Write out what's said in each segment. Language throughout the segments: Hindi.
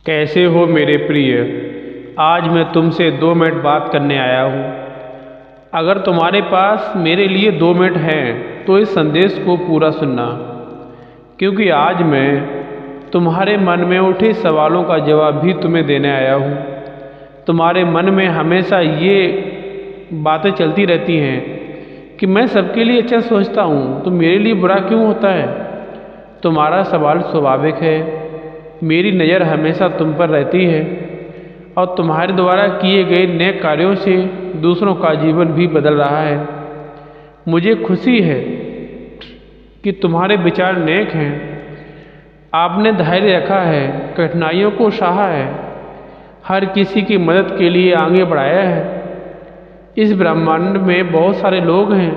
कैसे हो मेरे प्रिय। आज मैं तुमसे 2 मिनट बात करने आया हूँ। अगर तुम्हारे पास मेरे लिए 2 मिनट हैं तो इस संदेश को पूरा सुनना, क्योंकि आज मैं तुम्हारे मन में उठे सवालों का जवाब भी तुम्हें देने आया हूँ। तुम्हारे मन में हमेशा ये बातें चलती रहती हैं कि मैं सबके लिए अच्छा सोचता हूँ तो मेरे लिए बुरा क्यों होता है। तुम्हारा सवाल स्वाभाविक है। मेरी नज़र हमेशा तुम पर रहती है और तुम्हारे द्वारा किए गए नेक कार्यों से दूसरों का जीवन भी बदल रहा है। मुझे खुशी है कि तुम्हारे विचार नेक हैं। आपने धैर्य रखा है, कठिनाइयों को सहा है, हर किसी की मदद के लिए आगे बढ़ाया है। इस ब्रह्मांड में बहुत सारे लोग हैं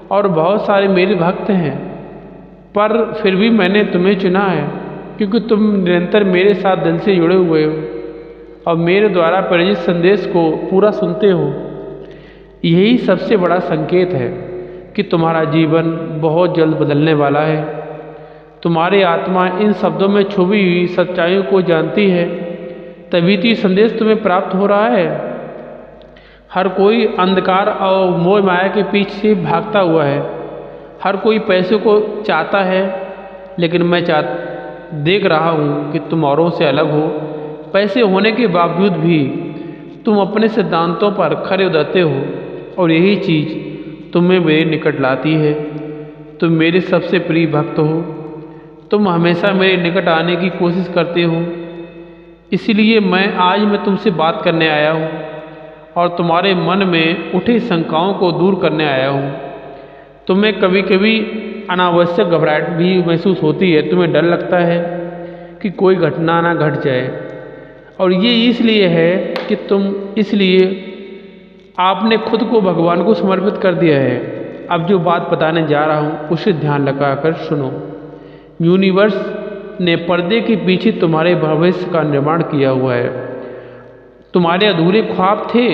और बहुत सारे मेरे भक्त हैं, पर फिर भी मैंने तुम्हें चुना है क्योंकि तुम निरंतर मेरे साथ दिल से जुड़े हुए हो और मेरे द्वारा प्रेरित संदेश को पूरा सुनते हो। यही सबसे बड़ा संकेत है कि तुम्हारा जीवन बहुत जल्द बदलने वाला है। तुम्हारी आत्मा इन शब्दों में छुपी हुई सच्चाइयों को जानती है, तभी तो ये संदेश तुम्हें प्राप्त हो रहा है। हर कोई अंधकार और मोह माया के पीछे भागता हुआ है। हर कोई पैसे को चाहता है, लेकिन मैं देख रहा हूँ कि तुम औरों से अलग हो। पैसे होने के बावजूद भी तुम अपने सिद्धांतों पर खरे उतरते हो और यही चीज़ तुम्हें मेरे निकट लाती है। तुम मेरे सबसे प्रिय भक्त हो। तुम हमेशा मेरे निकट आने की कोशिश करते हो। इसलिए आज मैं तुमसे बात करने आया हूँ और तुम्हारे मन में उठी शंकाओं को दूर करने आया हूँ। तुम्हें कभी कभी अनावश्यक घबराहट भी महसूस होती है। तुम्हें डर लगता है कि कोई घटना ना घट जाए, और ये इसलिए है कि इसलिए आपने खुद को भगवान को समर्पित कर दिया है। अब जो बात बताने जा रहा हूँ उसे ध्यान लगाकर सुनो। यूनिवर्स ने पर्दे के पीछे तुम्हारे भविष्य का निर्माण किया हुआ है। तुम्हारे अधूरे ख्वाब थे,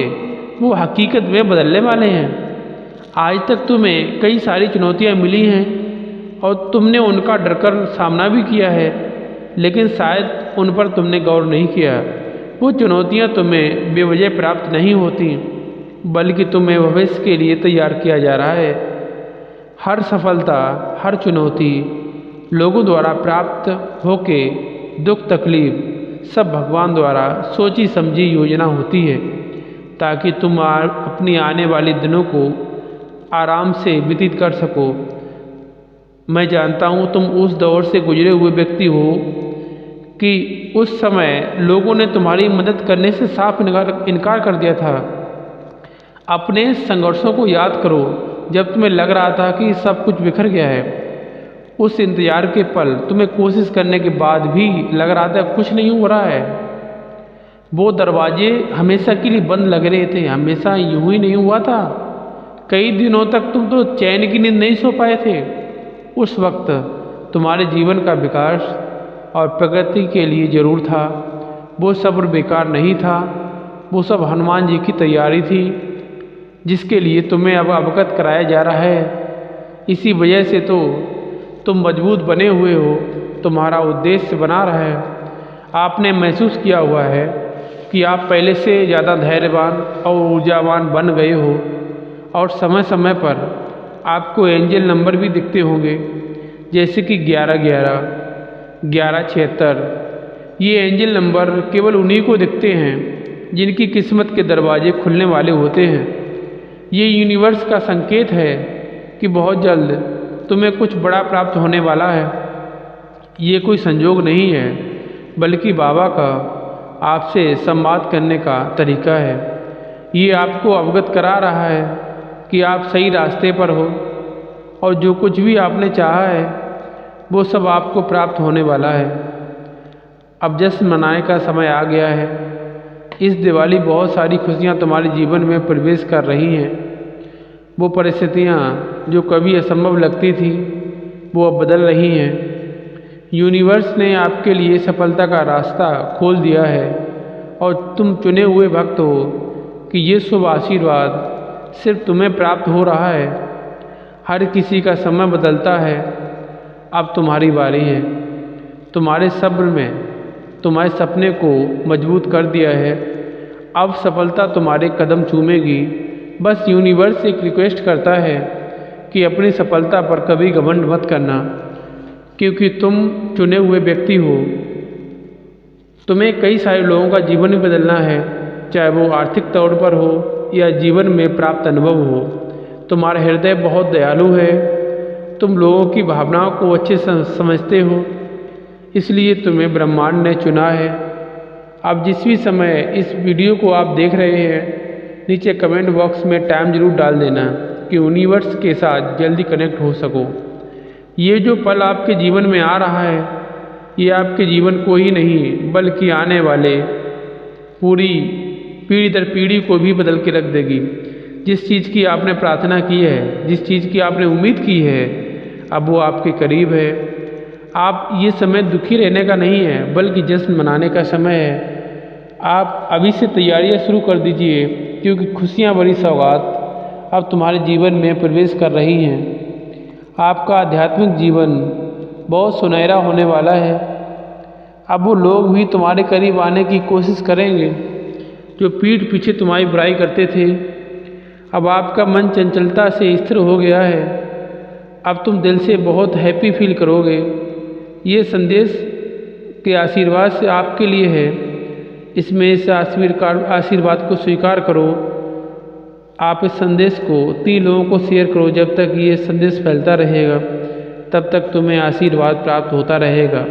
वो हकीकत में बदलने वाले हैं। आज तक तुम्हें कई सारी चुनौतियाँ मिली हैं और तुमने उनका डरकर सामना भी किया है, लेकिन शायद उन पर तुमने गौर नहीं किया। वो चुनौतियाँ तुम्हें बेवजह प्राप्त नहीं होती, बल्कि तुम्हें भविष्य के लिए तैयार किया जा रहा है। हर सफलता, हर चुनौती लोगों द्वारा प्राप्त होके दुख तकलीफ सब भगवान द्वारा सोची समझी योजना होती है, ताकि तुम अपनी आने वाले दिनों को आराम से व्यतीत कर सको। मैं जानता हूँ तुम उस दौर से गुजरे हुए व्यक्ति हो कि उस समय लोगों ने तुम्हारी मदद करने से साफ इनकार कर दिया था। अपने संघर्षों को याद करो जब तुम्हें लग रहा था कि सब कुछ बिखर गया है। उस इंतजार के पल, तुम्हें कोशिश करने के बाद भी लग रहा था कुछ नहीं हो रहा है। वो दरवाजे हमेशा के लिए बंद लग रहे थे। हमेशा यूं ही नहीं हुआ था। कई दिनों तक तुम तो चैन की नींद नहीं सो पाए थे। उस वक्त तुम्हारे जीवन का विकास और प्रगति के लिए जरूर था। वो सब्र बेकार नहीं था। वो सब हनुमान जी की तैयारी थी, जिसके लिए तुम्हें अब अवगत कराया जा रहा है। इसी वजह से तो तुम मजबूत बने हुए हो। तुम्हारा उद्देश्य बना रहा है। आपने महसूस किया हुआ है कि आप पहले से ज़्यादा धैर्यवान और ऊर्जावान बन गए हो, और समय समय पर आपको एंजल नंबर भी दिखते होंगे, जैसे कि 1111, 1176। ये एंजल नंबर केवल उन्हीं को दिखते हैं जिनकी किस्मत के दरवाजे खुलने वाले होते हैं। ये यूनिवर्स का संकेत है कि बहुत जल्द तुम्हें कुछ बड़ा प्राप्त होने वाला है। ये कोई संजोग नहीं है, बल्कि बाबा का आपसे संवाद करने का तरीका है। ये आपको अवगत करा रहा है कि आप सही रास्ते पर हो और जो कुछ भी आपने चाहा है वो सब आपको प्राप्त होने वाला है। अब जश्न मनाने का समय आ गया है। इस दिवाली बहुत सारी खुशियाँ तुम्हारे जीवन में प्रवेश कर रही हैं। वो परिस्थितियाँ जो कभी असंभव लगती थी वो अब बदल रही हैं। यूनिवर्स ने आपके लिए सफलता का रास्ता खोल दिया है और तुम चुने हुए भक्त हो कि ये शुभ आशीर्वाद सिर्फ तुम्हें प्राप्त हो रहा है। हर किसी का समय बदलता है, अब तुम्हारी बारी है। तुम्हारे सब्र में तुम्हारे सपने को मजबूत कर दिया है। अब सफलता तुम्हारे कदम चूमेगी। बस यूनिवर्स एक रिक्वेस्ट करता है कि अपनी सफलता पर कभी घमंड मत करना, क्योंकि तुम चुने हुए व्यक्ति हो। तुम्हें कई सारे लोगों का जीवन भी बदलना है, चाहे वो आर्थिक तौर पर हो या जीवन में प्राप्त अनुभव हो। तुम्हारा हृदय बहुत दयालु है। तुम लोगों की भावनाओं को अच्छे से समझते हो, इसलिए तुम्हें ब्रह्मांड ने चुना है। अब जिस भी समय इस वीडियो को आप देख रहे हैं, नीचे कमेंट बॉक्स में टाइम ज़रूर डाल देना कि यूनिवर्स के साथ जल्दी कनेक्ट हो सको। ये जो पल आपके जीवन में आ रहा है, ये आपके जीवन को ही नहीं बल्कि आने वाले पूरी पीढ़ी दर पीढ़ी को भी बदल के रख देगी। जिस चीज़ की आपने प्रार्थना की है, जिस चीज़ की आपने उम्मीद की है, अब वो आपके करीब है। आप ये समय दुखी रहने का नहीं है, बल्कि जश्न मनाने का समय है। आप अभी से तैयारियां शुरू कर दीजिए, क्योंकि खुशियां भरी सौगात अब तुम्हारे जीवन में प्रवेश कर रही हैं। आपका आध्यात्मिक जीवन बहुत सुनहरा होने वाला है। अब वो लोग भी तुम्हारे करीब आने की कोशिश करेंगे जो पीठ पीछे तुम्हारी बुराई करते थे। अब आपका मन चंचलता से स्थिर हो गया है। अब तुम दिल से बहुत हैप्पी फील करोगे। ये संदेश के आशीर्वाद से आपके लिए है। इसमें इस आशीर्वाद को स्वीकार करो। आप इस संदेश को 3 लोगों को शेयर करो। जब तक ये संदेश फैलता रहेगा, तब तक तुम्हें आशीर्वाद प्राप्त होता रहेगा।